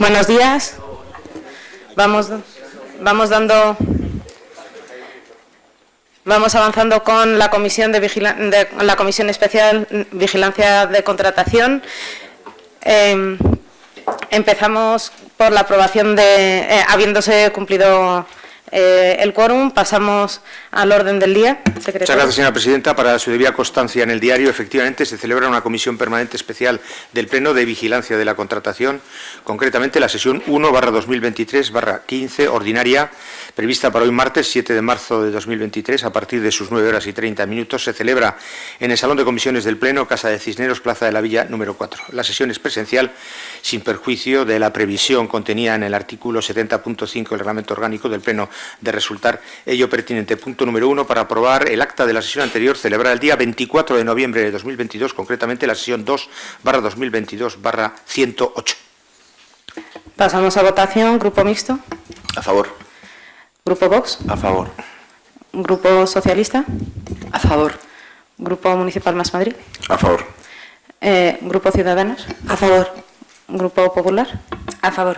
Buenos días. Vamos avanzando con la comisión la comisión especial vigilancia de contratación. Empezamos por la aprobación de, habiéndose cumplido el quórum, pasamos al orden del día. Secretario. Muchas gracias, señora presidenta. Para su debida constancia en el diario, efectivamente se celebra una comisión permanente especial del Pleno de Vigilancia de la Contratación, concretamente la sesión 1/2023/15 ordinaria, prevista para hoy martes 7 de marzo de 2023, a partir de sus 9:30, se celebra en el Salón de Comisiones del Pleno, Casa de Cisneros, Plaza de la Villa, número 4. La sesión es presencial, sin perjuicio de la previsión contenida en el artículo 70.5 del Reglamento Orgánico del Pleno de resultar ello pertinente. Punto número 1, para aprobar el acta de la sesión anterior celebrada el día 24 de noviembre de 2022, concretamente la sesión 2/2022/108. Pasamos a votación. Grupo mixto. A favor. Grupo Vox. A favor. Grupo Socialista. A favor. Grupo Municipal Más Madrid. A favor. Grupo Ciudadanos. A favor. Grupo Popular. A favor.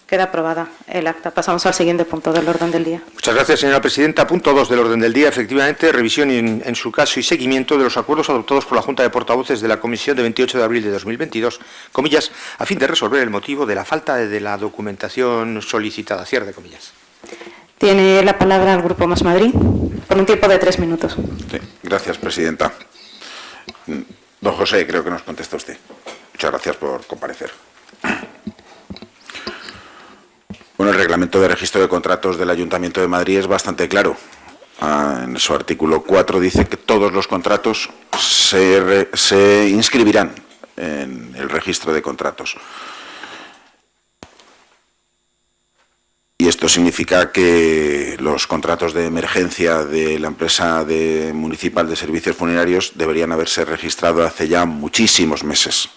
Queda aprobada el acta. Pasamos al siguiente punto del orden del día. Muchas gracias, señora presidenta. Punto 2 del orden del día. Efectivamente, revisión en su caso y seguimiento de los acuerdos adoptados por la Junta de Portavoces de la Comisión de 28 de abril de 2022, comillas, a fin de resolver el motivo de la falta de la documentación solicitada. Cierre de comillas. Tiene la palabra el Grupo Más Madrid por un tiempo de 3 minutos. Sí, gracias, presidenta. Don José, creo que nos contesta usted. Muchas gracias por comparecer. Bueno, el reglamento de registro de contratos del Ayuntamiento de Madrid es bastante claro. En su artículo 4 dice que todos los contratos se inscribirán en el registro de contratos. Y esto significa que los contratos de emergencia de la empresa municipal de servicios funerarios deberían haberse registrado hace ya muchísimos meses.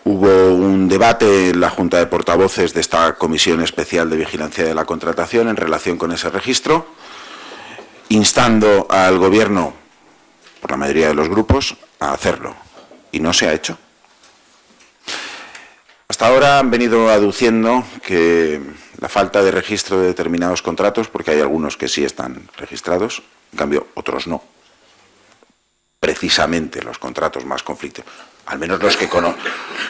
Hubo un debate en la Junta de Portavoces de esta Comisión Especial de Vigilancia de la Contratación en relación con ese registro, instando al Gobierno, por la mayoría de los grupos, a hacerlo. Y no se ha hecho. Hasta ahora han venido aduciendo que la falta de registro de determinados contratos, porque hay algunos que sí están registrados, en cambio otros no. Precisamente los contratos más conflictivos, al menos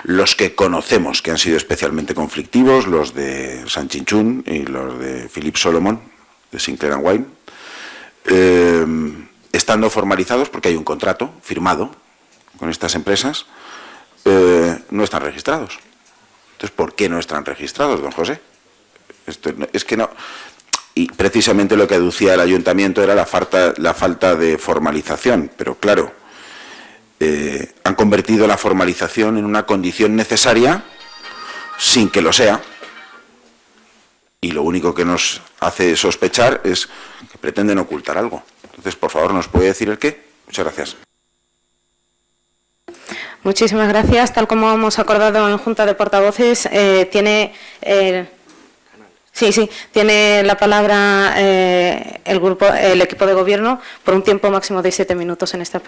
los que conocemos que han sido especialmente conflictivos, los de San Chinchún y los de Philip Solomon, de Sinclair & Wine, estando formalizados, porque hay un contrato firmado con estas empresas, no están registrados. Entonces, ¿por qué no están registrados, don José? Es que no. Y precisamente lo que aducía el ayuntamiento era la falta de formalización. Pero claro, han convertido la formalización en una condición necesaria sin que lo sea. Y lo único que nos hace sospechar es que pretenden ocultar algo. Entonces, por favor, ¿nos puede decir el qué? Muchas gracias. Muchísimas gracias. Tal como hemos acordado en Junta de Portavoces, tiene la palabra el equipo de Gobierno por un tiempo máximo de 7 minutos en esta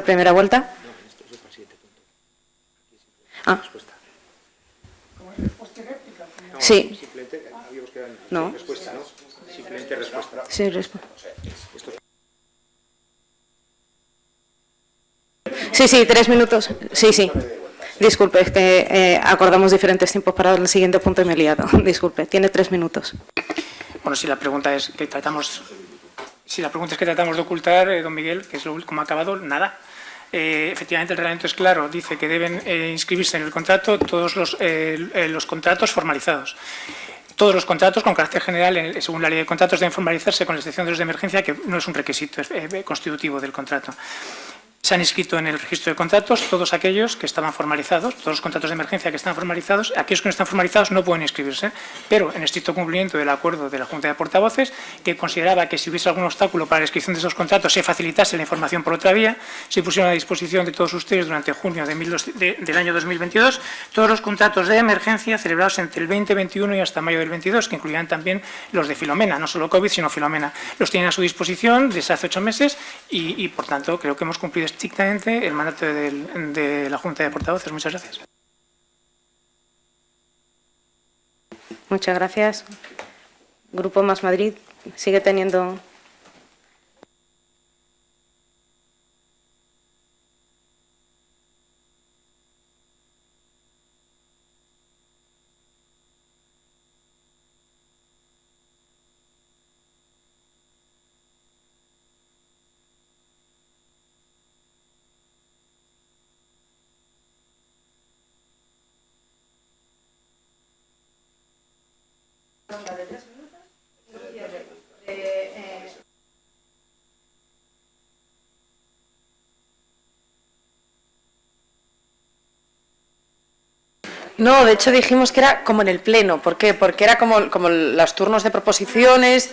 primera vuelta. Sí. No. Simplemente respuesta. Sí, respuesta. Sí, 3 minutos. Sí. Disculpe, es que acordamos diferentes tiempos para el siguiente punto y me he liado. Disculpe, tiene 3 minutos. Bueno, si la pregunta es que tratamos de ocultar, don Miguel, que es lo último acabado, nada. Efectivamente, el reglamento es claro, dice que deben inscribirse en el contrato todos los contratos formalizados. Todos los contratos con carácter general, según la ley de contratos, deben formalizarse con la excepción de los de emergencia, que no es un requisito constitutivo del contrato. Se han inscrito en el registro de contratos todos aquellos que estaban formalizados, todos los contratos de emergencia que están formalizados. Aquellos que no están formalizados no pueden inscribirse, pero en estricto cumplimiento del acuerdo de la Junta de Portavoces, que consideraba que si hubiese algún obstáculo para la inscripción de esos contratos, se facilitase la información por otra vía, se pusieron a disposición de todos ustedes durante junio del año 2022 todos los contratos de emergencia celebrados entre el 2021 y hasta mayo del 22, que incluían también los de Filomena, no solo COVID, sino Filomena. Los tienen a su disposición desde hace 8 meses y por tanto, creo que hemos cumplido estrictamente el mandato de la Junta de Portavoces. Muchas gracias. Muchas gracias. Grupo Más Madrid sigue teniendo... No, de hecho dijimos que era como en el pleno. ¿Por qué? Porque era como los turnos de proposiciones.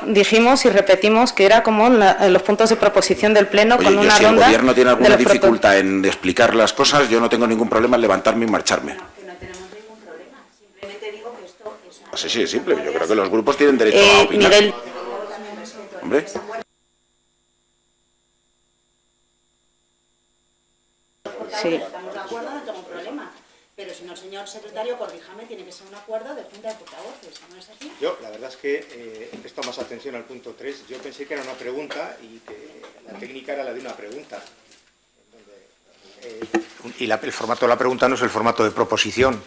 Dijimos y repetimos que era como los puntos de proposición del pleno. Oye, con una si ronda. el gobierno tiene alguna de los dificultad en explicar las cosas, yo no tengo ningún problema en levantarme y marcharme. No tenemos ningún problema. Simplemente digo que esto es una... Así sí, es simple. Yo creo que los grupos tienen derecho a opinar. Miguel. Hombre. Sí. Estamos de acuerdo, no tengo problema. Pero si no, señor secretario, corríjame, tiene que ser un acuerdo de Junta de Portavoces, ¿no es así? Yo, la verdad es que he prestado más atención al punto 3. Yo pensé que era una pregunta y que la técnica era la de una pregunta. Y el formato de la pregunta no es el formato de proposición.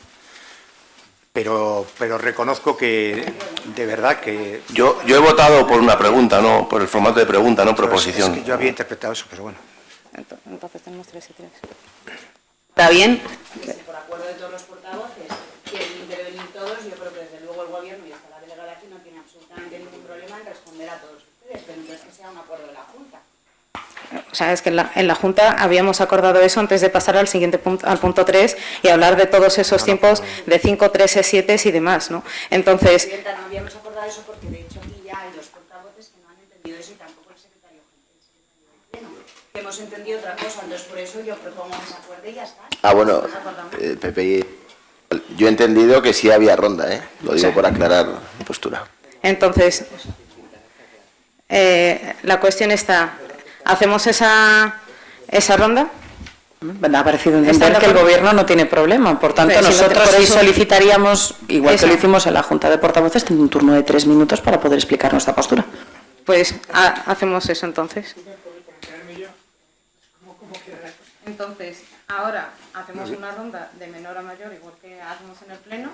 Pero reconozco que, de verdad, que... Yo he votado por una pregunta, no por el formato de pregunta, no proposición. Es que yo había interpretado eso, pero bueno. Entonces tenemos 3 y 3. ¿Está bien? Si por acuerdo de todos los portavoces quieren intervenir todos, yo creo que desde luego el gobierno y hasta la delegada aquí no tiene absolutamente ningún problema en responder a todos ustedes, pero entonces que sea un acuerdo de la Junta. O sea, es que en la Junta habíamos acordado eso antes de pasar al siguiente punto, al punto 3, y hablar de todos esos tiempos de 5, 3, 7 y demás, ¿no? Entonces... Presidenta, no habíamos acordado eso porque de hecho aquí ya hay los portavoces que no han entendido eso y tampoco el secretario del Pleno. Que hemos entendido otra cosa, entonces por eso yo propongo que se acuerde y ya está. Bueno, Pepe, yo he entendido que sí había ronda, ¿eh? Lo digo por aclarar postura. Entonces, la cuestión está, ¿hacemos esa ronda? Me ha parecido entender que el gobierno no tiene problema. Por tanto, Pero nosotros por sí eso- solicitaríamos, igual Eso. que lo hicimos en la Junta de Portavoces, tener un turno de 3 minutos para poder explicar nuestra postura. Pues hacemos eso entonces. Entonces, ahora hacemos una ronda de menor a mayor, igual que hacemos en el Pleno,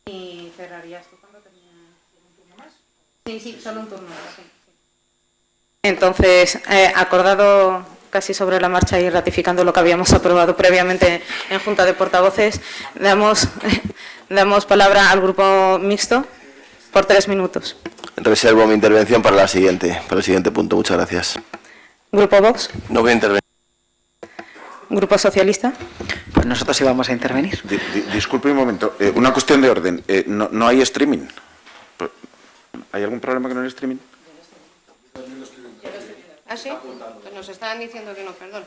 y cerrarías tú cuando termine un turno más. Sí, solo un turno más, sí. Entonces, acordado casi sobre la marcha y ratificando lo que habíamos aprobado previamente en Junta de Portavoces, damos palabra al Grupo Mixto por 3 minutos. Reservo mi intervención para el siguiente punto. Muchas gracias. Grupo Vox, No voy a intervenir. Grupo Socialista. Pues nosotros íbamos a intervenir. Disculpe un momento. Una cuestión de orden. No hay streaming. ¿Hay algún problema con el streaming? ¿Ah, sí? Pues nos estaban diciendo que no, perdón.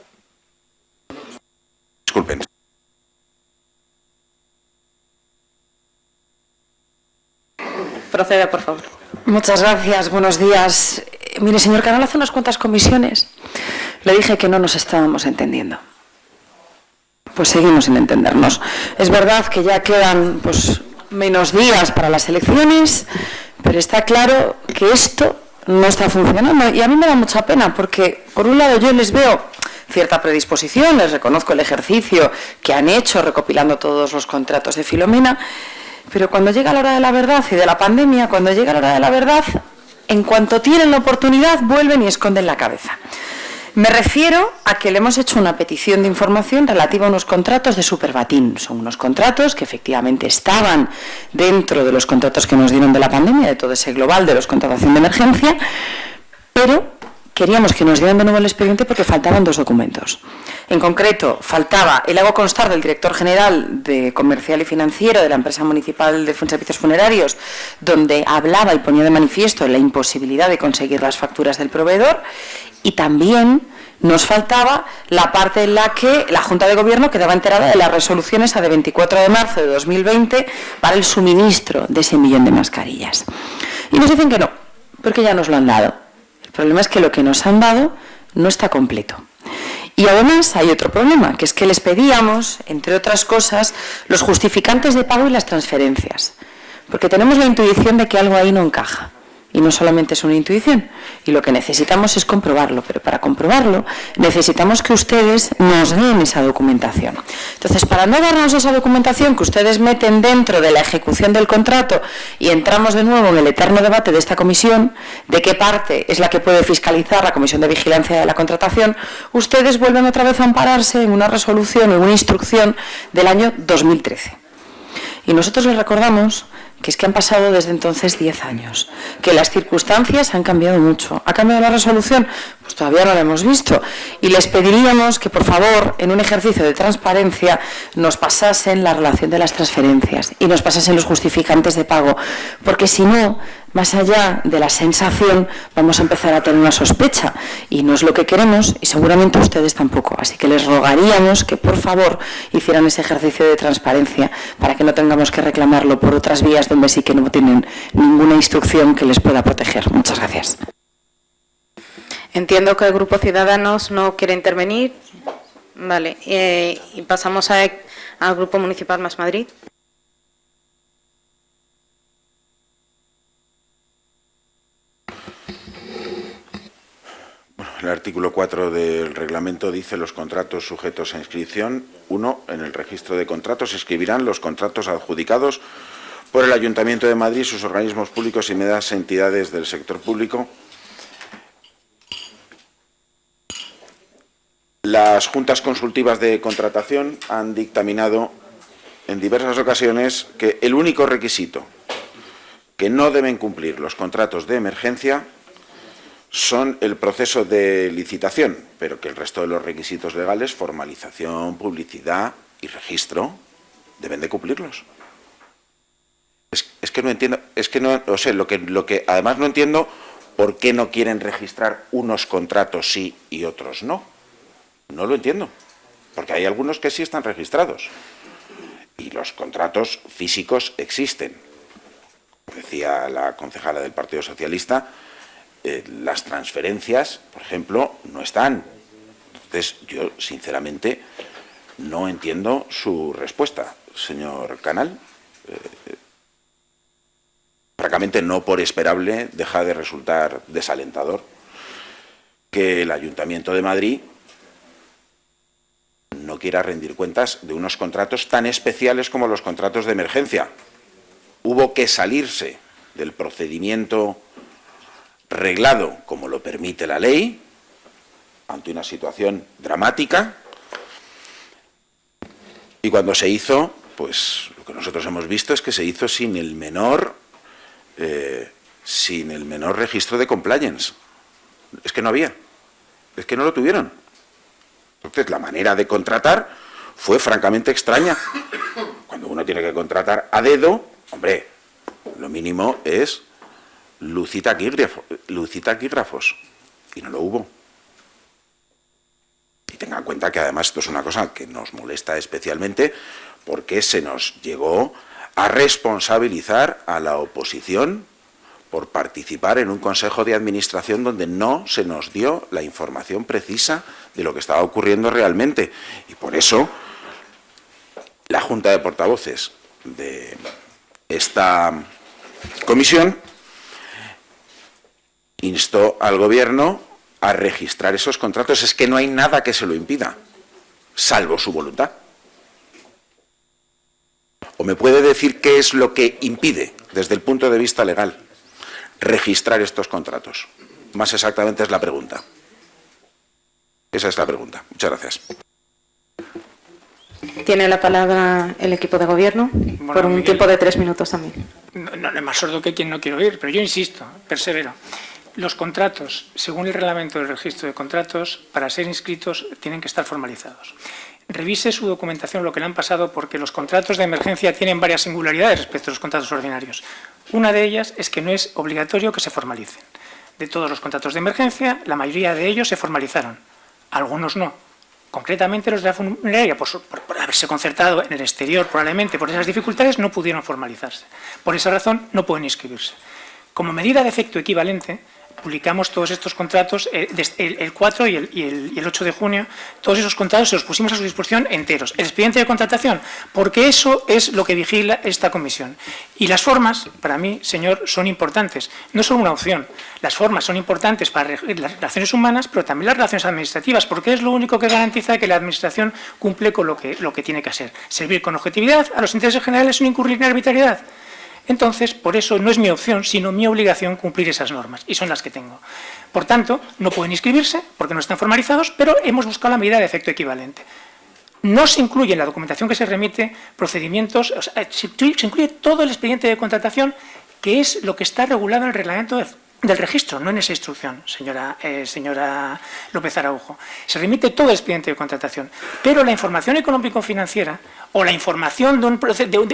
Disculpen. Proceda, por favor. Muchas gracias, buenos días. Mire, señor Canal, hace unas cuantas comisiones le dije que no nos estábamos entendiendo. Pues seguimos sin entendernos. Es verdad que ya quedan menos días para las elecciones, pero está claro que esto no está funcionando. Y a mí me da mucha pena porque, por un lado, yo les veo cierta predisposición, les reconozco el ejercicio que han hecho recopilando todos los contratos de Filomena, pero cuando llega la hora de la verdad y de la pandemia, cuando llega la hora de la verdad, en cuanto tienen la oportunidad, vuelven y esconden la cabeza. Me refiero a que le hemos hecho una petición de información relativa a unos contratos de Superbatín. Son unos contratos que efectivamente estaban dentro de los contratos que nos dieron de la pandemia, de todo ese global de los contratación de emergencia, pero queríamos que nos dieran de nuevo el expediente porque faltaban 2 documentos. En concreto, faltaba el hago constar del director general de Comercial y Financiero de la empresa municipal de servicios funerarios, donde hablaba y ponía de manifiesto la imposibilidad de conseguir las facturas del proveedor, y también nos faltaba la parte en la que la Junta de Gobierno quedaba enterada de las resoluciones de 24 de marzo de 2020 para el suministro de ese 1 millón de mascarillas. Y nos dicen que no, porque ya nos lo han dado. El problema es que lo que nos han dado no está completo. Y además hay otro problema, que es que les pedíamos, entre otras cosas, los justificantes de pago y las transferencias, porque tenemos la intuición de que algo ahí no encaja. Y no solamente es una intuición, y lo que necesitamos es comprobarlo, pero para comprobarlo necesitamos que ustedes nos den esa documentación. Entonces, para no darnos esa documentación que ustedes meten dentro de la ejecución del contrato y entramos de nuevo en el eterno debate de esta comisión, de qué parte es la que puede fiscalizar la Comisión de Vigilancia de la Contratación, ustedes vuelven otra vez a ampararse en una resolución, en una instrucción del año 2013. Y nosotros les recordamos que es que han pasado desde entonces 10 años, que las circunstancias han cambiado mucho. ¿Ha cambiado la resolución? Pues todavía no la hemos visto. Y les pediríamos que, por favor, en un ejercicio de transparencia, nos pasasen la relación de las transferencias y nos pasasen los justificantes de pago, porque si no, más allá de la sensación, vamos a empezar a tener una sospecha, y no es lo que queremos, y seguramente ustedes tampoco. Así que les rogaríamos que, por favor, hicieran ese ejercicio de transparencia para que no tengamos que reclamarlo por otras vías donde sí que no tienen ninguna instrucción que les pueda proteger. Muchas gracias. Entiendo que el Grupo Ciudadanos no quiere intervenir. Vale. Y pasamos al Grupo Municipal Más Madrid. El artículo 4 del reglamento dice: los contratos sujetos a inscripción. 1. En el registro de contratos se inscribirán los contratos adjudicados por el Ayuntamiento de Madrid, sus organismos públicos y medias entidades del sector público. Las juntas consultivas de contratación han dictaminado en diversas ocasiones que el único requisito que no deben cumplir los contratos de emergencia son el proceso de licitación, pero que el resto de los requisitos legales, formalización, publicidad y registro, deben de cumplirlos. Es que no entiendo, es que no, o sea, lo que además no entiendo, por qué no quieren registrar unos contratos sí y otros no. No lo entiendo, porque hay algunos que sí están registrados y los contratos físicos existen. Decía la concejala del Partido Socialista, las transferencias, por ejemplo, no están. Entonces, yo, sinceramente, no entiendo su respuesta, señor Canal. Francamente, no por esperable, deja de resultar desalentador que el Ayuntamiento de Madrid no quiera rendir cuentas de unos contratos tan especiales como los contratos de emergencia. Hubo que salirse del procedimiento reglado, como lo permite la ley, ante una situación dramática, y cuando se hizo, pues lo que nosotros hemos visto es que se hizo sin el menor registro de compliance. Es que no había, es que no lo tuvieron. Entonces, la manera de contratar fue francamente extraña. Cuando uno tiene que contratar a dedo, hombre, lo mínimo es luz y taquígrafos, y no lo hubo. Y tenga en cuenta que además esto es una cosa que nos molesta especialmente porque se nos llegó a responsabilizar a la oposición por participar en un consejo de administración donde no se nos dio la información precisa de lo que estaba ocurriendo realmente. Y por eso la Junta de Portavoces de esta comisión instó al Gobierno a registrar esos contratos. Es que no hay nada que se lo impida, salvo su voluntad. ¿O me puede decir qué es lo que impide, desde el punto de vista legal, registrar estos contratos? Más exactamente es la pregunta. Esa es la pregunta. Muchas gracias. Tiene la palabra el equipo de Gobierno, por un tiempo de 3 minutos también. No es más sordo que quien no quiere oír, pero yo insisto, persevero. Los contratos, según el reglamento del registro de contratos, para ser inscritos tienen que estar formalizados. Revise su documentación, lo que le han pasado, porque los contratos de emergencia tienen varias singularidades respecto a los contratos ordinarios. Una de ellas es que no es obligatorio que se formalicen. De todos los contratos de emergencia, la mayoría de ellos se formalizaron, algunos no. Concretamente los de la funeraria, por haberse concertado en el exterior, probablemente por esas dificultades, no pudieron formalizarse. Por esa razón no pueden inscribirse. Como medida de efecto equivalente, publicamos todos estos contratos, el 4 y el 8 de junio, todos esos contratos se los pusimos a su disposición enteros. El expediente de contratación, porque eso es lo que vigila esta comisión. Y las formas, para mí, señor, son importantes. No son una opción. Las formas son importantes para las relaciones humanas, pero también las relaciones administrativas, porque es lo único que garantiza que la administración cumple con lo que tiene que hacer. Servir con objetividad a los intereses generales sin incurrir en arbitrariedad. Entonces, por eso no es mi opción, sino mi obligación cumplir esas normas, y son las que tengo. Por tanto, no pueden inscribirse porque no están formalizados, pero hemos buscado la medida de efecto equivalente. No se incluye en la documentación que se remite procedimientos, o sea, se incluye todo el expediente de contratación, que es lo que está regulado en el reglamento del registro, no en esa instrucción, señora López Araujo. Se remite todo el expediente de contratación, pero la información económico-financiera o la información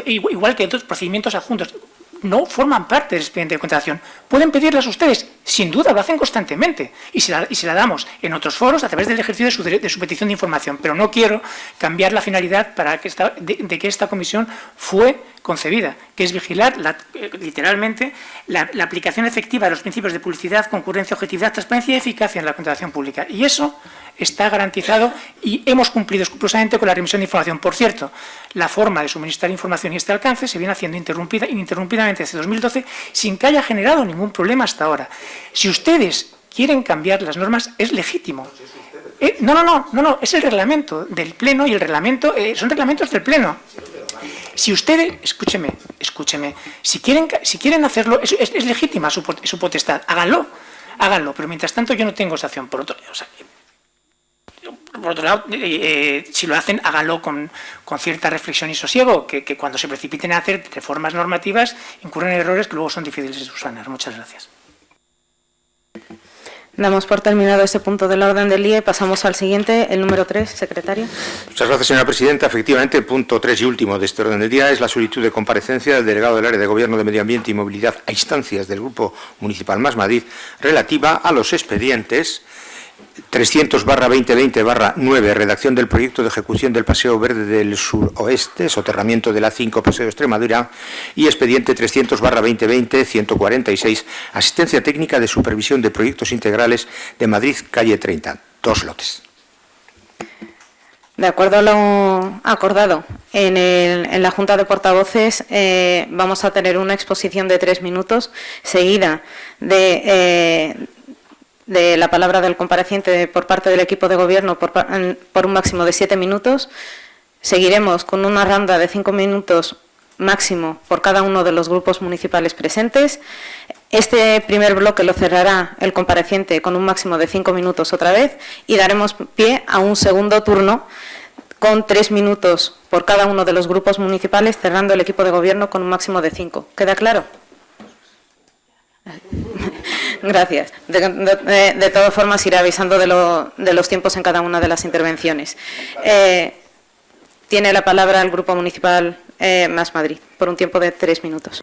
igual que otros procedimientos adjuntos no forman parte del expediente de contratación. Pueden pedirlas ustedes, sin duda, lo hacen constantemente, y se la damos en otros foros a través del ejercicio de su petición de información, pero no quiero cambiar la finalidad de que esta comisión fue concebida, que es vigilar literalmente la aplicación efectiva de los principios de publicidad, concurrencia, objetividad, transparencia y eficacia en la contratación pública. Y eso está garantizado y hemos cumplido escrupulosamente con la remisión de información. Por cierto, la forma de suministrar información y este alcance se viene haciendo ininterrumpidamente desde 2012 sin que haya generado ningún problema hasta ahora. Si ustedes quieren cambiar las normas, es legítimo. No, es el reglamento del Pleno y el reglamento, son reglamentos del Pleno. Si ustedes, escúcheme, si quieren hacerlo, es legítima su potestad, háganlo, pero mientras tanto yo no tengo esa opción. Por otro lado, si lo hacen, háganlo con cierta reflexión y sosiego, que cuando se precipiten a hacer reformas normativas incurren en errores que luego son difíciles de subsanar. Muchas gracias. Damos por terminado este punto del orden del día y pasamos al siguiente, el número 3, secretario. Muchas gracias, señora presidenta. Efectivamente, el punto 3 y último de este orden del día es la solicitud de comparecencia del delegado del área de Gobierno de Medio Ambiente y Movilidad a instancias del Grupo Municipal Más Madrid relativa a los expedientes 300/2020/9, redacción del proyecto de ejecución del Paseo Verde del Suroeste, soterramiento de la A5 Paseo Extremadura, y expediente 300/2020-146, asistencia técnica de supervisión de proyectos integrales de Madrid, calle 30, 2 lotes. De acuerdo a lo acordado en la Junta de Portavoces, vamos a tener una exposición de 3 minutos, seguida de la palabra del compareciente por parte del equipo de gobierno por un máximo de 7 minutos. Seguiremos con una ronda de 5 minutos máximo por cada uno de los grupos municipales presentes. Este primer bloque lo cerrará el compareciente con un máximo de 5 minutos otra vez y daremos pie a un segundo turno con 3 minutos por cada uno de los grupos municipales, cerrando el equipo de gobierno con un máximo de 5. ¿Queda claro? Gracias. De todas formas, iré avisando de los tiempos en cada una de las intervenciones. Tiene la palabra el Grupo Municipal Más Madrid, por un tiempo de 3 minutos.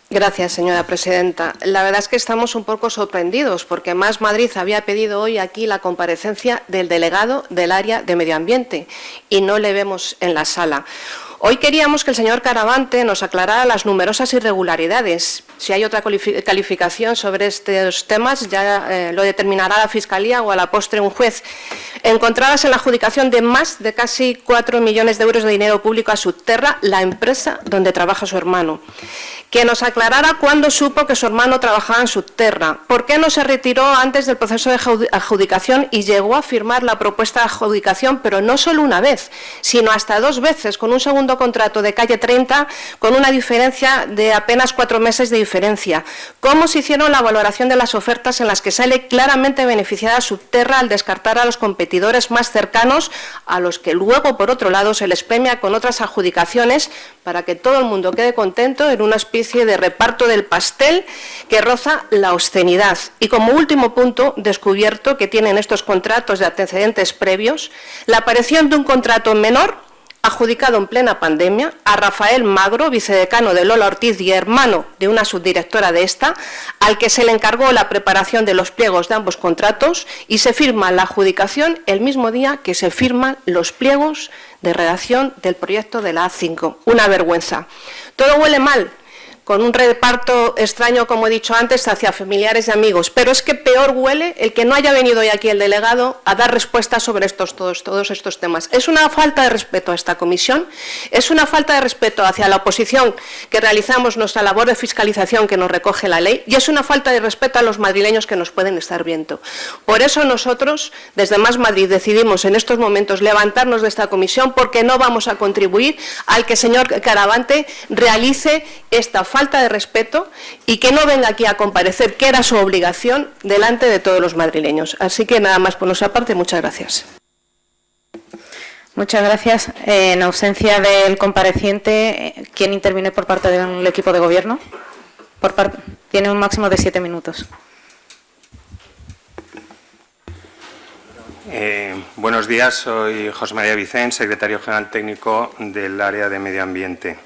Gracias, señora presidenta. La verdad es que estamos un poco sorprendidos porque Más Madrid había pedido hoy aquí la comparecencia del delegado del área de Medio Ambiente y no le vemos en la sala. Hoy queríamos que el señor Caravante nos aclarara las numerosas irregularidades. Si hay otra calificación sobre estos temas, ya lo determinará la Fiscalía o a la postre un juez. Encontradas en la adjudicación de más de casi 4 millones de euros de dinero público a Subterra, la empresa donde trabaja su hermano. Que nos aclarara cuándo supo que su hermano trabajaba en Subterra, por qué no se retiró antes del proceso de adjudicación y llegó a firmar la propuesta de adjudicación, pero no solo una vez, sino hasta 2 veces, con un segundo contrato de calle 30, con una diferencia de apenas 4 meses de diferencia. ¿Cómo se hicieron la valoración de las ofertas en las que sale claramente beneficiada Subterra al descartar a los competidores más cercanos, a los que luego, por otro lado, se les premia con otras adjudicaciones para que todo el mundo quede contento en una especie de reparto del pastel que roza la obscenidad? Y como último punto, descubierto que tienen estos contratos de antecedentes previos, la aparición de un contrato menor adjudicado en plena pandemia a Rafael Magro, vicedecano de Lola Ortiz y hermano de una subdirectora de esta, al que se le encargó la preparación de los pliegos de ambos contratos y se firma la adjudicación el mismo día que se firman los pliegos de redacción del proyecto de la A5. Una vergüenza. Todo huele mal. con un reparto extraño, como he dicho antes, hacia familiares y amigos. Pero es que peor huele el que no haya venido hoy aquí el delegado a dar respuestas sobre todos estos temas. Es una falta de respeto a esta comisión, es una falta de respeto hacia la oposición que realizamos nuestra labor de fiscalización que nos recoge la ley, y es una falta de respeto a los madrileños que nos pueden estar viendo. Por eso nosotros, desde Más Madrid, decidimos en estos momentos levantarnos de esta comisión, porque no vamos a contribuir al que el señor Caravante realice esta falta de respeto y que no venga aquí a comparecer, que era su obligación, delante de todos los madrileños. Así que nada más por nuestra parte, muchas gracias. Muchas gracias. En ausencia del compareciente, ¿quién interviene por parte del equipo de gobierno? Tiene un máximo de 7 minutos. Buenos días, soy José María Vicens, secretario general técnico del área de Medio Ambiente.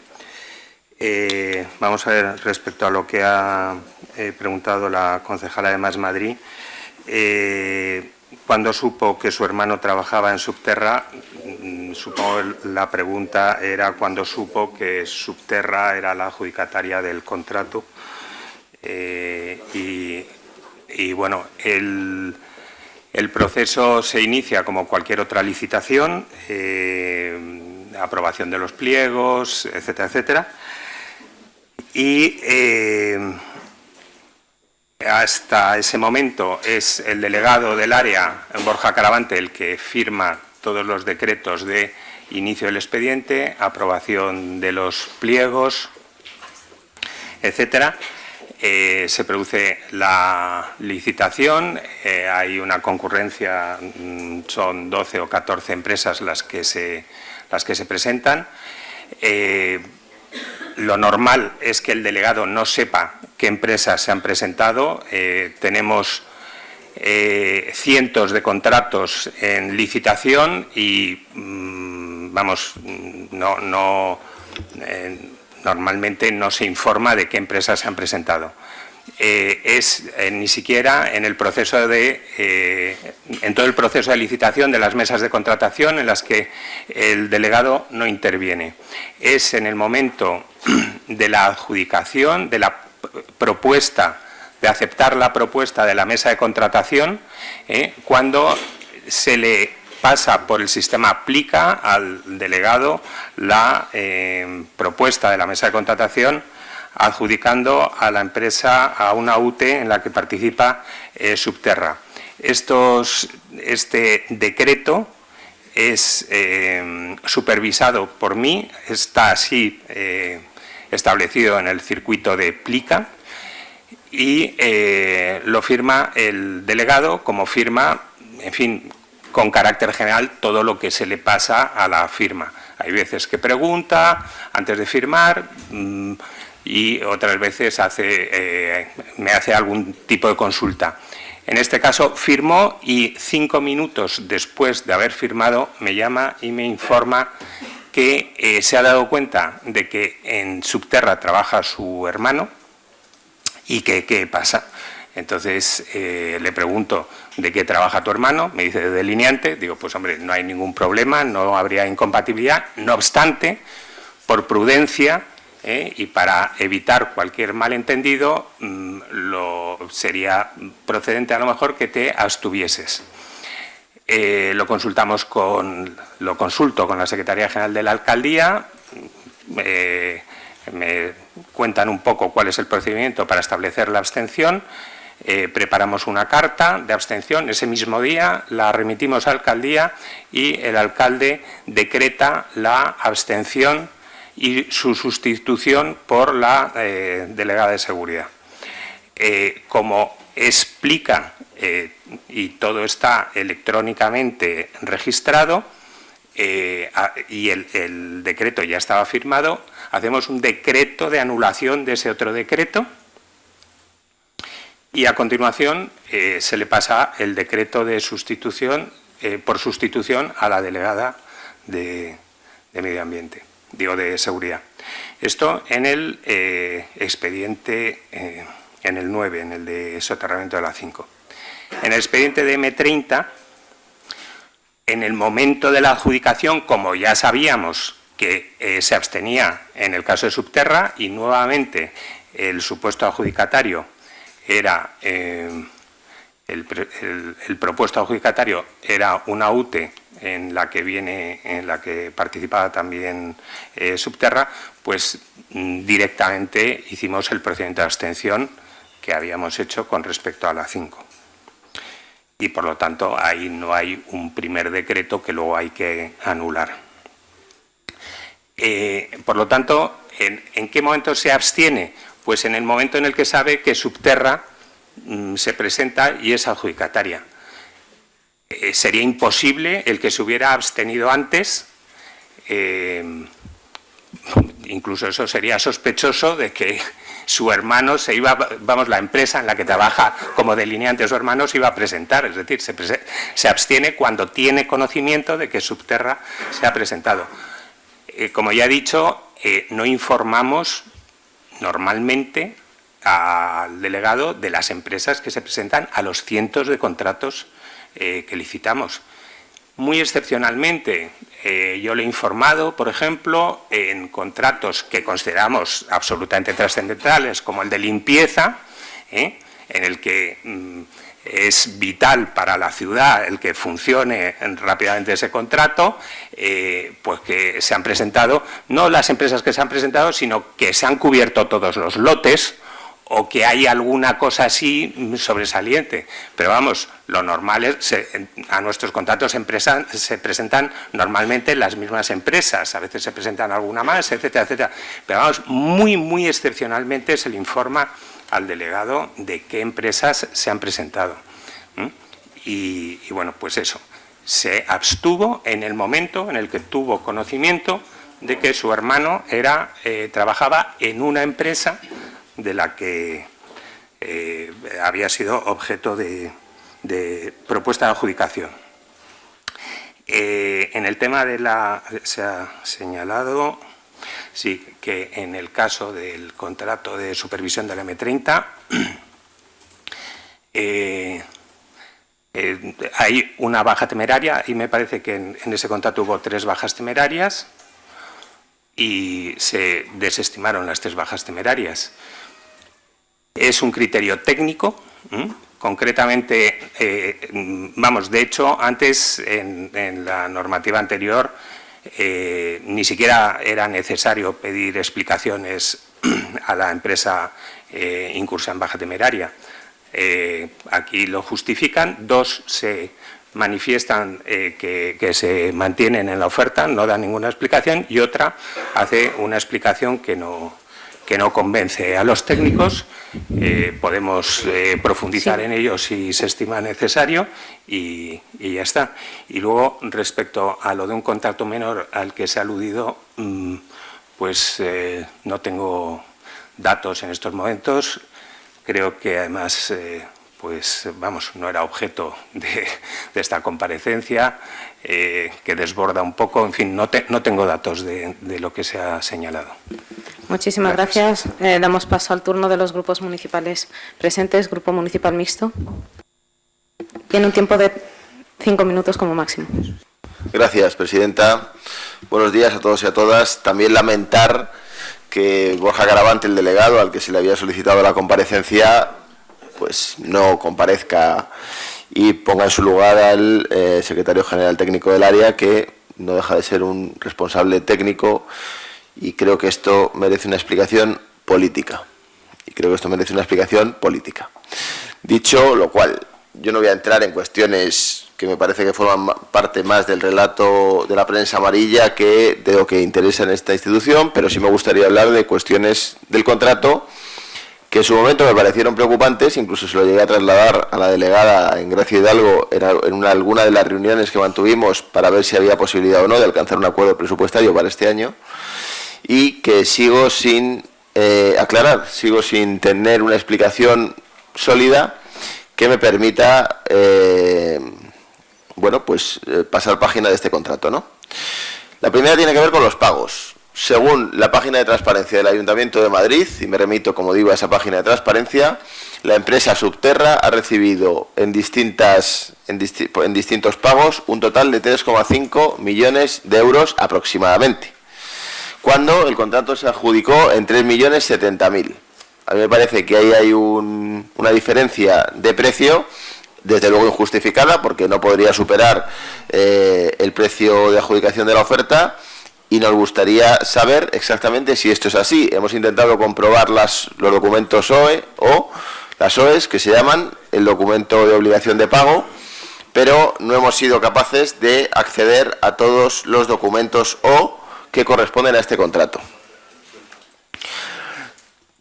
Vamos a ver, respecto a lo que ha preguntado la concejala de Más Madrid, cuando supo que su hermano trabajaba en Subterra, supongo la pregunta era cuando supo que Subterra era la adjudicataria del contrato. Y bueno, el proceso se inicia como cualquier otra licitación, aprobación de los pliegos, etcétera, etcétera. Y hasta ese momento es el delegado del área, Borja Caravante, el que firma todos los decretos de inicio del expediente, aprobación de los pliegos, etcétera. Se produce la licitación, hay una concurrencia, son 12 o 14 empresas las que se presentan. Lo normal es que el delegado no sepa qué empresas se han presentado. Tenemos cientos de contratos en licitación y, normalmente no se informa de qué empresas se han presentado. Ni siquiera en el proceso en todo el proceso de licitación de las mesas de contratación en las que el delegado no interviene. Es en el momento de la adjudicación, de la propuesta, de aceptar la propuesta de la mesa de contratación, cuando se le pasa por el sistema aplica al delegado la propuesta de la mesa de contratación, adjudicando a la empresa a una UTE en la que participa Subterra. Este decreto es supervisado por mí, está así establecido en el circuito de Plica y lo firma el delegado como firma, en fin, con carácter general todo lo que se le pasa a la firma. Hay veces que pregunta antes de firmar y otras veces me hace algún tipo de consulta. En este caso firmó y 5 minutos después de haber firmado me llama y me informa que se ha dado cuenta de que en Subterra trabaja su hermano y que qué pasa. Entonces le pregunto, ¿de qué trabaja tu hermano? Me dice, de delineante. Digo, pues hombre, no hay ningún problema, no habría incompatibilidad. No obstante, por prudencia y para evitar cualquier malentendido, sería procedente a lo mejor que te abstuvieses. Lo consulto con la Secretaría General de la Alcaldía, me cuentan un poco cuál es el procedimiento para establecer la abstención. Preparamos una carta de abstención, ese mismo día la remitimos a la alcaldía y el alcalde decreta la abstención y su sustitución por la delegada de seguridad. Como explica, y todo está electrónicamente registrado y el decreto ya estaba firmado, hacemos un decreto de anulación de ese otro decreto. Y a continuación se le pasa el decreto de sustitución, por sustitución a la delegada de Medio Ambiente, de Seguridad. Esto en el expediente, en el 9, en el de soterramiento de la 5. En el expediente de M30, en el momento de la adjudicación, como ya sabíamos que se abstenía en el caso de Subterra y nuevamente el supuesto adjudicatario era el propuesto adjudicatario era una UTE en la que participaba también Subterra, pues directamente hicimos el procedimiento de abstención que habíamos hecho con respecto a la 5. Y por lo tanto ahí no hay un primer decreto que luego hay que anular. Por lo tanto, ¿en qué momento se abstiene? Pues en el momento en el que sabe que Subterra se presenta y es adjudicataria. Sería imposible el que se hubiera abstenido antes, incluso eso sería sospechoso de que su hermano se iba, vamos, la empresa en la que trabaja como delineante su hermano se iba a presentar, es decir, se abstiene cuando tiene conocimiento de que Subterra se ha presentado. Como ya he dicho, no informamos normalmente al delegado de las empresas que se presentan a los cientos de contratos que licitamos. Muy excepcionalmente, yo le he informado, por ejemplo, en contratos que consideramos absolutamente trascendentales, como el de limpieza, en el que es vital para la ciudad el que funcione rápidamente ese contrato, pues que se han presentado, no las empresas que se han presentado, sino que se han cubierto todos los lotes, o que hay alguna cosa así sobresaliente. Pero vamos, lo normal es, a nuestros contratos se presentan normalmente las mismas empresas, a veces se presentan alguna más, etcétera, etcétera. Pero vamos, muy excepcionalmente se le informa al delegado de qué empresas se han presentado. Y bueno, pues eso, se abstuvo en el momento en el que tuvo conocimiento de que su hermano trabajaba en una empresa de la que había sido objeto de propuesta de adjudicación. En el tema de se ha señalado, sí, que en el caso del contrato de supervisión de la M30 hay una baja temeraria y me parece que en ese contrato hubo 3 bajas temerarias y se desestimaron las 3 bajas temerarias. Es un criterio técnico, concretamente, vamos, de hecho, antes en la normativa anterior ni siquiera era necesario pedir explicaciones a la empresa incursa en baja temeraria. Aquí lo justifican, 2 se manifiestan que se mantienen en la oferta, no dan ninguna explicación, y otra hace una explicación que no convence a los técnicos. Podemos profundizar en ello si se estima necesario y ya está. Y luego, respecto a lo de un contrato menor al que se ha aludido, pues no tengo datos en estos momentos. Creo que además, pues vamos, no era objeto de esta comparecencia, que desborda un poco. En fin, no tengo datos de lo que se ha señalado. Muchísimas gracias. Damos paso al turno de los grupos municipales presentes. Grupo Municipal Mixto. Tiene un tiempo de 5 minutos como máximo. Gracias, presidenta. Buenos días a todos y a todas. También lamentar que Borja Garavante, el delegado al que se le había solicitado la comparecencia, pues no comparezca y ponga en su lugar al secretario general técnico del área, que no deja de ser un responsable técnico, y creo que esto merece una explicación política. Dicho lo cual, yo no voy a entrar en cuestiones que me parece que forman parte más del relato de la prensa amarilla que de lo que interesa en esta institución, pero sí me gustaría hablar de cuestiones del contrato que en su momento me parecieron preocupantes. Incluso se lo llegué a trasladar a la delegada en Gracia Hidalgo en alguna de las reuniones que mantuvimos para ver si había posibilidad o no de alcanzar un acuerdo presupuestario para este año, y que sigo sin aclarar, sigo sin tener una explicación sólida que me permita pasar página de este contrato, ¿no? La primera tiene que ver con los pagos. Según la página de transparencia del Ayuntamiento de Madrid, y me remito, como digo, a esa página de transparencia, la empresa Subterra ha recibido en distintos pagos un total de 3,5 millones de euros aproximadamente. cuando el contrato se adjudicó en 3.070.000. A mí me parece que ahí hay una diferencia de precio, desde luego injustificada, porque no podría superar el precio de adjudicación de la oferta, y nos gustaría saber exactamente si esto es así. Hemos intentado comprobar los documentos OE o las OEs, que se llaman el documento de obligación de pago, pero no hemos sido capaces de acceder a todos los documentos O que corresponden a este contrato.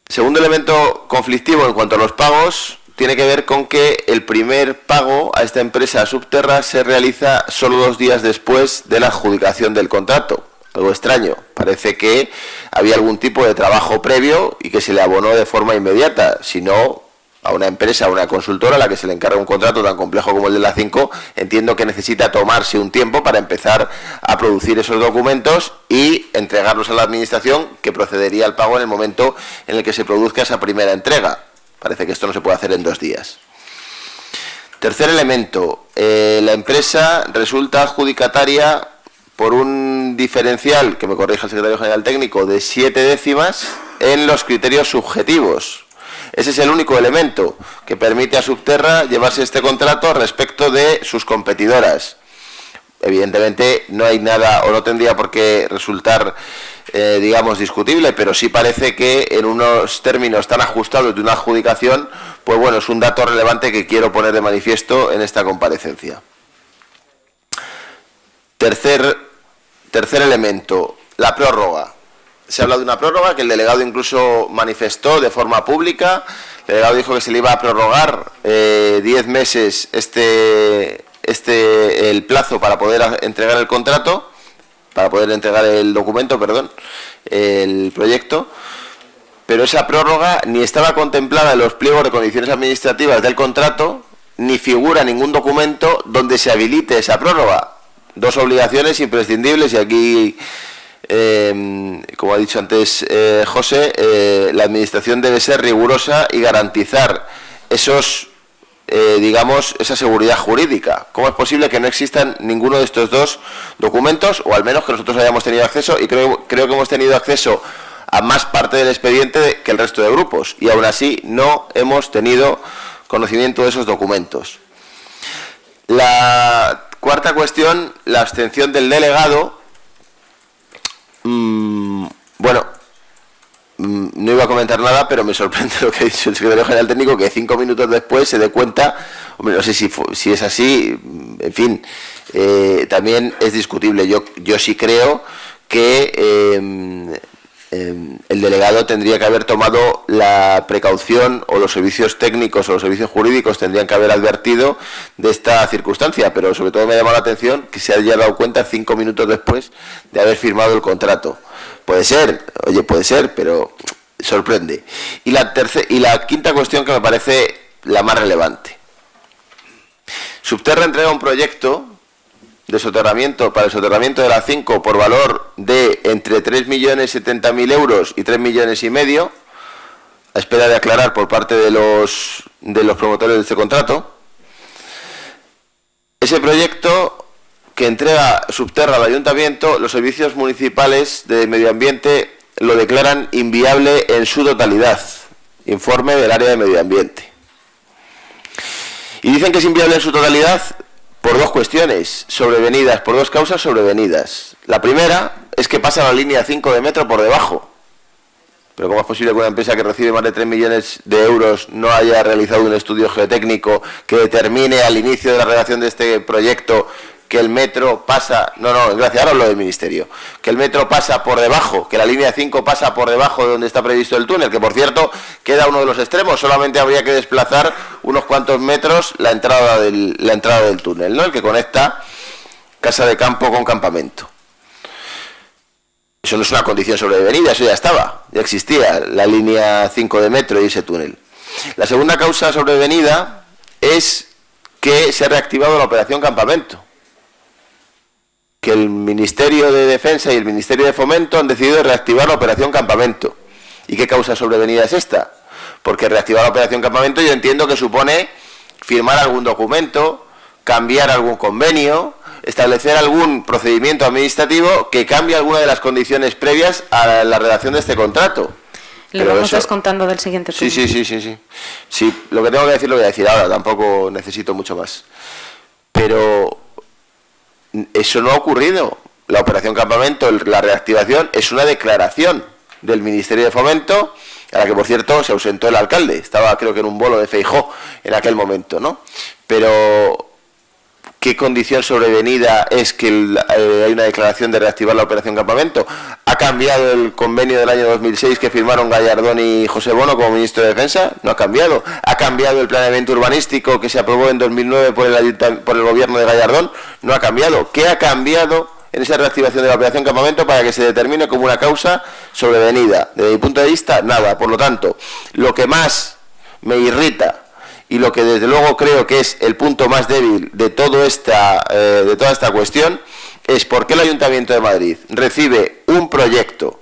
Segundo elemento conflictivo en cuanto a los pagos tiene que ver con que el primer pago a esta empresa Subterra se realiza solo 2 días después de la adjudicación del contrato. Algo extraño, parece que había algún tipo de trabajo previo y que se le abonó de forma inmediata, si no a una empresa, a una consultora a la que se le encarga un contrato tan complejo como el de la 5, entiendo que necesita tomarse un tiempo para empezar a producir esos documentos y entregarlos a la administración, que procedería al pago en el momento en el que se produzca esa primera entrega. Parece que esto no se puede hacer en 2 días. Tercer elemento, la empresa resulta adjudicataria por un diferencial, que me corrija el secretario general técnico, de 7 décimas en los criterios subjetivos. Ese es el único elemento que permite a Subterra llevarse este contrato respecto de sus competidoras. Evidentemente no hay nada, o no tendría por qué resultar, digamos, discutible, pero sí parece que en unos términos tan ajustados de una adjudicación, pues bueno, es un dato relevante que quiero poner de manifiesto en esta comparecencia. Tercer elemento, la prórroga. Se habla de una prórroga que el delegado incluso manifestó de forma pública. El delegado dijo que se le iba a prorrogar 10 meses el plazo para poder entregar el contrato, para poder entregar el documento, el proyecto. Pero esa prórroga ni estaba contemplada en los pliegos de condiciones administrativas del contrato, ni figura ningún documento donde se habilite esa prórroga. 2 obligaciones imprescindibles, y aquí, como ha dicho antes José, la administración debe ser rigurosa y garantizar esa seguridad jurídica. ¿Cómo es posible que no existan ninguno de estos 2 documentos, o al menos que nosotros hayamos tenido acceso? Y creo que hemos tenido acceso a más parte del expediente que el resto de grupos, y aún así no hemos tenido conocimiento de esos documentos. La cuarta cuestión, la abstención del delegado. No iba a comentar nada, pero me sorprende lo que ha dicho el secretario general técnico, que 5 minutos después se dé cuenta. Hombre, no sé si es así, en fin, también es discutible. Yo sí creo que el delegado tendría que haber tomado la precaución, o los servicios técnicos o los servicios jurídicos tendrían que haber advertido de esta circunstancia, pero sobre todo me ha llamado la atención que se haya dado cuenta 5 minutos después de haber firmado el contrato. Puede ser, pero sorprende. Y la quinta cuestión, que me parece la más relevante. Subterra entrega un proyecto de soterramiento para el soterramiento de la 5 por valor de entre 3.070.000 euros y 3,5 millones, a espera de aclarar por parte de los promotores de este contrato. Ese proyecto que entrega Subterra al Ayuntamiento, los servicios municipales de medio ambiente lo declaran inviable en su totalidad. Informe del área de medio ambiente. Y dicen que es inviable en su totalidad por 2 cuestiones sobrevenidas, por 2 causas sobrevenidas. La primera es que pasa la línea 5 de metro por debajo. Pero ¿cómo es posible que una empresa que recibe más de 3 millones de euros no haya realizado un estudio geotécnico que determine al inicio de la redacción de este proyecto que el metro pasa... gracias, ahora hablo del Ministerio. Que el metro pasa por debajo, que la línea 5 pasa por debajo de donde está previsto el túnel, que por cierto queda uno de los extremos, solamente habría que desplazar unos cuantos metros la entrada del túnel, ¿no? El que conecta casa de campo con campamento. Eso no es una condición sobrevenida, eso ya estaba, ya existía la línea 5 de metro y ese túnel. La segunda causa sobrevenida es que se ha reactivado la operación campamento, que el Ministerio de Defensa y el Ministerio de Fomento han decidido reactivar la operación campamento. ¿Y qué causa sobrevenida es esta? Porque reactivar la operación campamento yo entiendo que supone firmar algún documento, cambiar algún convenio, establecer algún procedimiento administrativo que cambie alguna de las condiciones previas a la redacción de este contrato. Le vamos descontando del siguiente turno. Sí. Sí, lo que tengo que decir lo voy a decir ahora, tampoco necesito mucho más. Pero eso no ha ocurrido. La operación Campamento, la reactivación, es una declaración del Ministerio de Fomento, a la que, por cierto, se ausentó el alcalde. Estaba, creo que, en un bolo de Feijóo en aquel momento, ¿no? Pero ¿qué condición sobrevenida es que hay una declaración de reactivar la operación Campamento? ¿Ha cambiado el convenio del año 2006 que firmaron Gallardón y José Bono como ministro de Defensa? No ha cambiado. ¿Ha cambiado el planeamiento urbanístico que se aprobó en 2009 por el gobierno de Gallardón? No ha cambiado. ¿Qué ha cambiado en esa reactivación de la operación Campamento para que se determine como una causa sobrevenida? Desde mi punto de vista, nada. Por lo tanto, lo que más me irrita y lo que desde luego creo que es el punto más débil de toda esta cuestión es por qué el Ayuntamiento de Madrid recibe un proyecto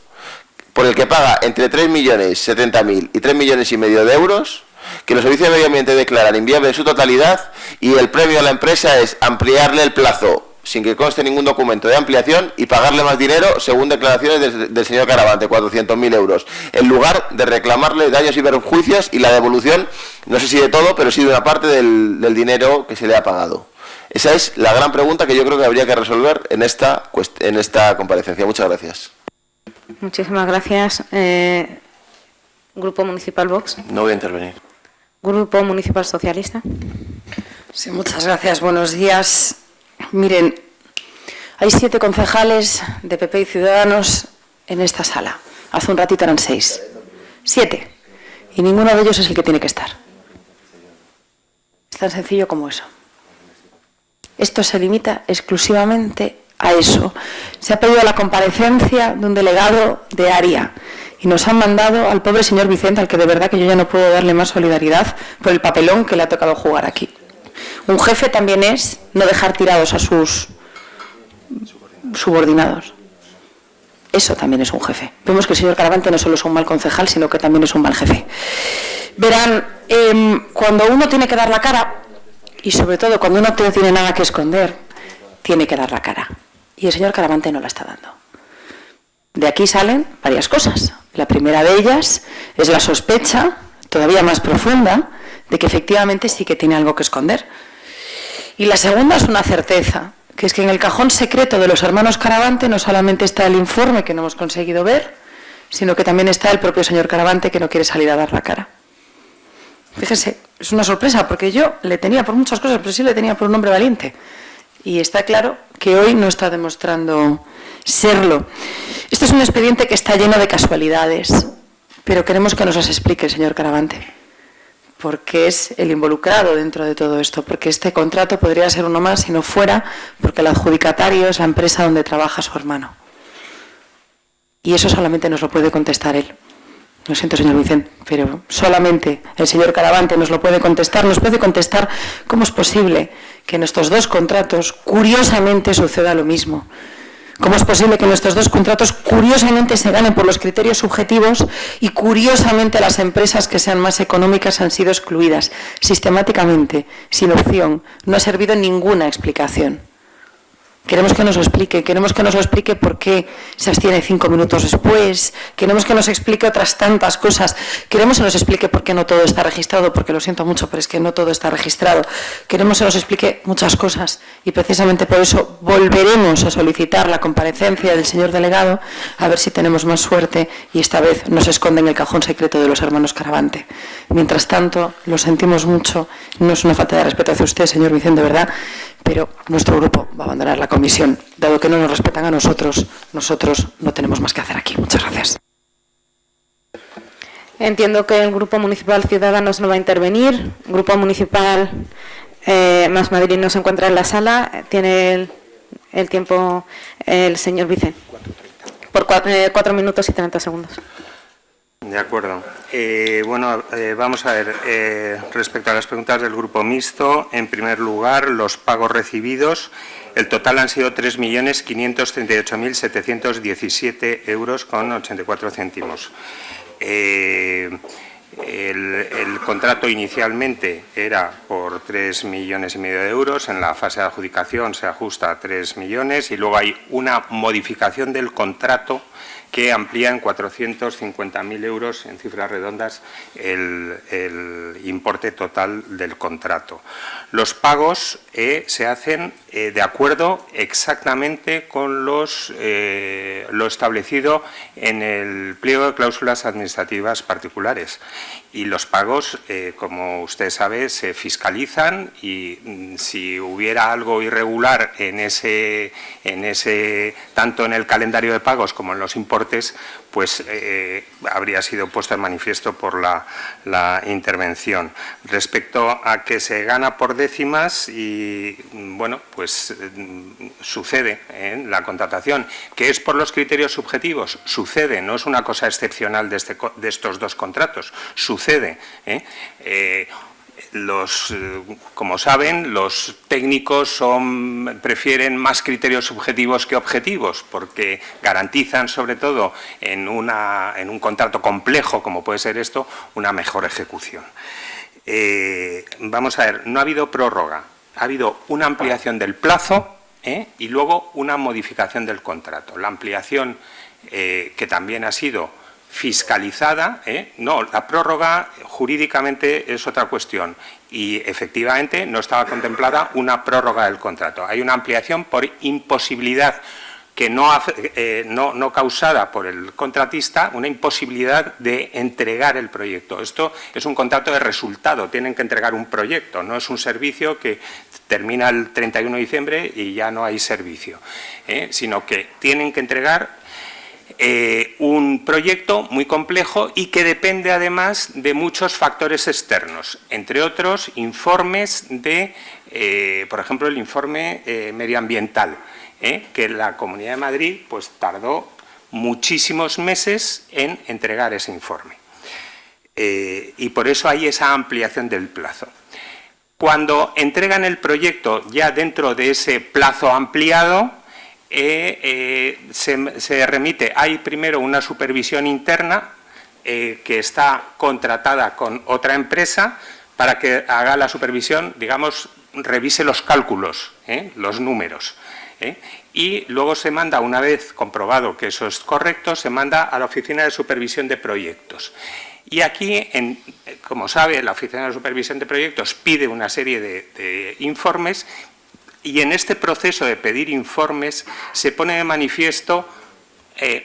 por el que paga entre 3.070.000 y 3,5 millones de euros, que los servicios de medio ambiente declaran inviable en su totalidad, y el premio a la empresa es ampliarle el plazo sin que conste ningún documento de ampliación y pagarle más dinero, según declaraciones del señor Caravante, 400.000 euros, en lugar de reclamarle daños y perjuicios y la devolución, no sé si de todo, pero sí de una parte del dinero que se le ha pagado. Esa es la gran pregunta que yo creo que habría que resolver en esta comparecencia. Muchas gracias. Muchísimas gracias. Grupo Municipal Vox. No voy a intervenir. Grupo Municipal Socialista. Sí, muchas gracias. Buenos días. Miren, hay 7 concejales de PP y Ciudadanos en esta sala. Hace un ratito eran 6. 7. Y ninguno de ellos es el que tiene que estar. Es tan sencillo como eso. Esto se limita exclusivamente a eso. Se ha pedido la comparecencia de un delegado de área y nos han mandado al pobre señor Vicente, al que de verdad que yo ya no puedo darle más solidaridad por el papelón que le ha tocado jugar aquí. Un jefe también es no dejar tirados a sus subordinados. Eso también es un jefe. Vemos que el señor Caravante no solo es un mal concejal, sino que también es un mal jefe. Verán, cuando uno tiene que dar la cara, y sobre todo cuando uno no tiene nada que esconder, tiene que dar la cara. Y el señor Caravante no la está dando. De aquí salen varias cosas. La primera de ellas es la sospecha, todavía más profunda, de que efectivamente sí que tiene algo que esconder. Y la segunda es una certeza, que es que en el cajón secreto de los hermanos Caravante no solamente está el informe que no hemos conseguido ver, sino que también está el propio señor Caravante, que no quiere salir a dar la cara. Fíjese, es una sorpresa, porque yo le tenía por muchas cosas, pero sí le tenía por un hombre valiente. Y está claro que hoy no está demostrando serlo. Este es un expediente que está lleno de casualidades, pero queremos que nos las explique el señor Caravante, porque es el involucrado dentro de todo esto, porque este contrato podría ser uno más si no fuera porque el adjudicatario es la empresa donde trabaja su hermano. Y eso solamente nos lo puede contestar él. Lo siento, señor Vicente, pero solamente el señor Caravante nos lo puede contestar. Nos puede contestar cómo es posible que en estos 2 contratos curiosamente suceda lo mismo. ¿Cómo es posible que nuestros 2 contratos curiosamente se ganen por los criterios subjetivos y curiosamente las empresas que sean más económicas han sido excluidas sistemáticamente, sin opción? No ha servido ninguna explicación. Queremos que nos lo explique por qué se abstiene 5 minutos después, queremos que nos explique otras tantas cosas, queremos que nos explique por qué no todo está registrado, porque lo siento mucho, pero es que no todo está registrado. Queremos que nos explique muchas cosas y precisamente por eso volveremos a solicitar la comparecencia del señor delegado, a ver si tenemos más suerte y esta vez no se esconde en el cajón secreto de los hermanos Caravante. Mientras tanto, lo sentimos mucho, no es una falta de respeto hacia usted, señor Vicente, de verdad, pero nuestro grupo va a abandonar la comisión, dado que no nos respetan a nosotros no tenemos más que hacer aquí. Muchas gracias. Entiendo que el Grupo Municipal Ciudadanos no va a intervenir. Grupo Municipal Más Madrid no se encuentra en la sala. Tiene el tiempo el señor Vicente. Por 4 minutos y 30 segundos. De acuerdo. Vamos a ver, respecto a las preguntas del Grupo Mixto, en primer lugar, los pagos recibidos, el total han sido 3.538.717 euros con 84 céntimos. El contrato inicialmente era por 3,5 millones de euros, en la fase de adjudicación se ajusta a 3 millones y luego hay una modificación del contrato que amplía en 450.000 euros, en cifras redondas, el importe total del contrato. Los pagos se hacen de acuerdo exactamente con lo establecido en el pliego de cláusulas administrativas particulares. Y los pagos, como usted sabe, se fiscalizan y si hubiera algo irregular tanto en el calendario de pagos como en los importes, pues habría sido puesto en manifiesto por la intervención. Respecto a que se gana por décimas y, bueno, pues sucede en la contratación, que es por los criterios subjetivos, sucede, no es una cosa excepcional de estos dos contratos, sucede. Como saben, los técnicos prefieren más criterios subjetivos que objetivos, porque garantizan, sobre todo en un contrato complejo, como puede ser esto, una mejor ejecución. Vamos a ver, no ha habido prórroga, ha habido una ampliación del plazo y luego una modificación del contrato. La ampliación, que también ha sido fiscalizada, no, la prórroga jurídicamente es otra cuestión y efectivamente no estaba contemplada una prórroga del contrato. Hay una ampliación por imposibilidad que no causada por el contratista, una imposibilidad de entregar el proyecto. Esto es un contrato de resultado, tienen que entregar un proyecto, no es un servicio que termina el 31 de diciembre y ya no hay servicio, sino que tienen que entregar un proyecto muy complejo y que depende además de muchos factores externos, entre otros informes por ejemplo, el informe medioambiental, que la Comunidad de Madrid pues tardó muchísimos meses en entregar ese informe. Y por eso hay esa ampliación del plazo. Cuando entregan el proyecto ya dentro de ese plazo ampliado, se remite, hay primero una supervisión interna que está contratada con otra empresa para que haga la supervisión, digamos, revise los cálculos, los números. Y luego se manda, una vez comprobado que eso es correcto, se manda a la Oficina de Supervisión de Proyectos. Y aquí, como sabe, la Oficina de Supervisión de Proyectos pide una serie de informes. Y en este proceso de pedir informes se pone de manifiesto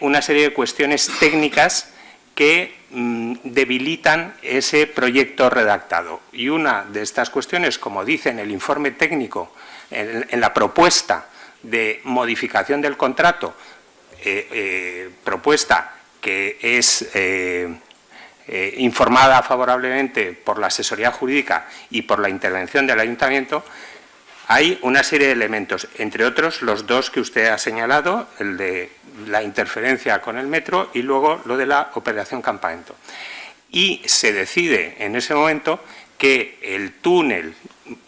una serie de cuestiones técnicas que debilitan ese proyecto redactado. Y una de estas cuestiones, como dice en el informe técnico, en la propuesta de modificación del contrato, propuesta que es informada favorablemente por la asesoría jurídica y por la intervención del Ayuntamiento, hay una serie de elementos, entre otros los dos que usted ha señalado, el de la interferencia con el metro y luego lo de la operación campamento. Y se decide en ese momento que el túnel,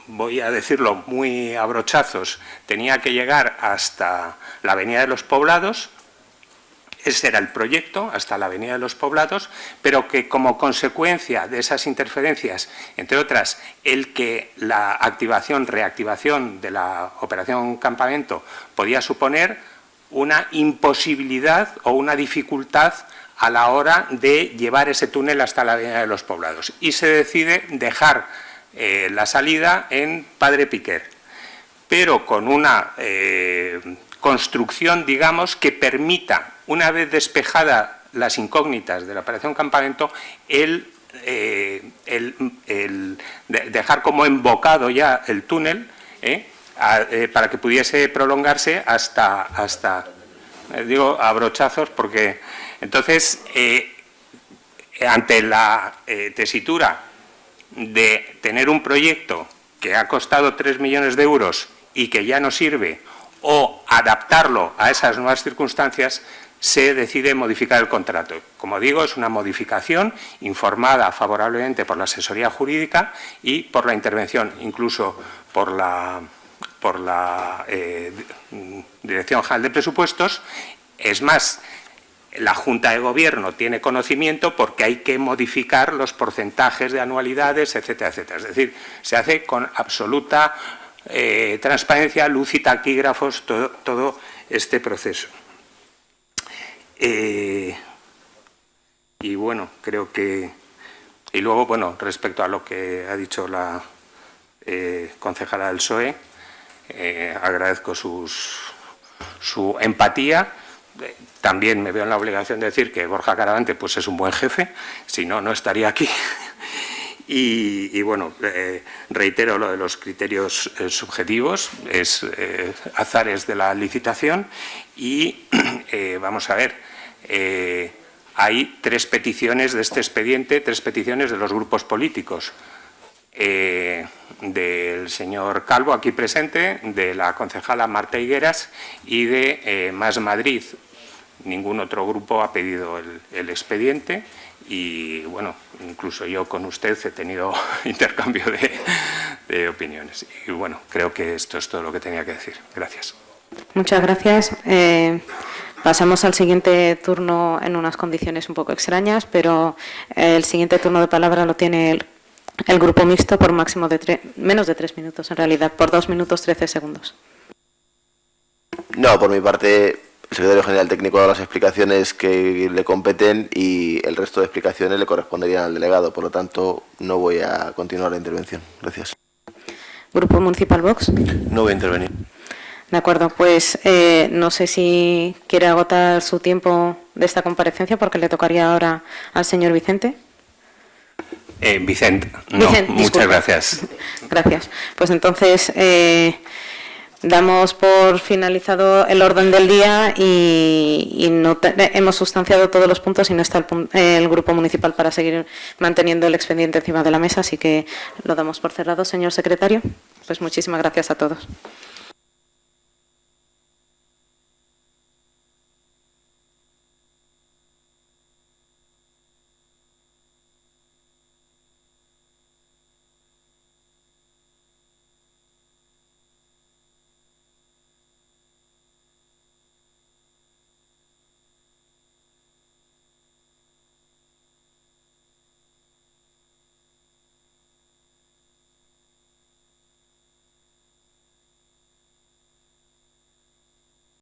voy a decirlo muy a brochazos, tenía que llegar hasta la Avenida de los Poblados. Ese era el proyecto, hasta la Avenida de los Poblados, pero que como consecuencia de esas interferencias, entre otras, el que la reactivación de la operación campamento podía suponer una imposibilidad o una dificultad a la hora de llevar ese túnel hasta la Avenida de los Poblados. Y se decide dejar la salida en Padre Piquer, pero con una construcción, digamos, que permita, una vez despejadas las incógnitas de la operación campamento, dejar como embocado ya el túnel para que pudiese prolongarse hasta digo a brochazos, porque entonces ante la tesitura de tener un proyecto que ha costado 3 millones de euros y que ya no sirve, o adaptarlo a esas nuevas circunstancias, se decide modificar el contrato. Como digo, es una modificación informada favorablemente por la asesoría jurídica y por la intervención, incluso por la Dirección General de Presupuestos. Es más, la Junta de Gobierno tiene conocimiento porque hay que modificar los porcentajes de anualidades, etcétera, etcétera. Es decir, se hace con absoluta transparencia, luz y taquígrafos, todo este proceso. Y bueno, creo que... Y luego, bueno, respecto a lo que ha dicho la concejala del PSOE, agradezco su empatía. También me veo en la obligación de decir que Borja Caravante pues es un buen jefe, si no, no estaría aquí. Y bueno, reitero lo de los criterios subjetivos, es azares de la licitación y vamos a ver, hay 3 peticiones de este expediente, 3 peticiones de los grupos políticos. Del señor Calvo, aquí presente, de la concejala Marta Higueras y de Más Madrid. Ningún otro grupo ha pedido el expediente y, bueno, incluso yo con usted he tenido intercambio de opiniones. Y, bueno, creo que esto es todo lo que tenía que decir. Gracias. Muchas gracias. Pasamos al siguiente turno en unas condiciones un poco extrañas, pero el siguiente turno de palabra lo tiene el grupo mixto por máximo de menos de 3 minutos, en realidad, por 2 minutos 13 segundos. No, por mi parte, el secretario general técnico ha dado las explicaciones que le competen y el resto de explicaciones le corresponderían al delegado. Por lo tanto, no voy a continuar la intervención. Gracias. Grupo Municipal Vox. No voy a intervenir. De acuerdo, pues no sé si quiere agotar su tiempo de esta comparecencia porque le tocaría ahora al señor Vicente. Vicente, no, muchas gracias. Gracias. Pues entonces damos por finalizado el orden del día y no hemos sustanciado todos los puntos y no está el grupo municipal para seguir manteniendo el expediente encima de la mesa, así que lo damos por cerrado, señor secretario. Pues muchísimas gracias a todos.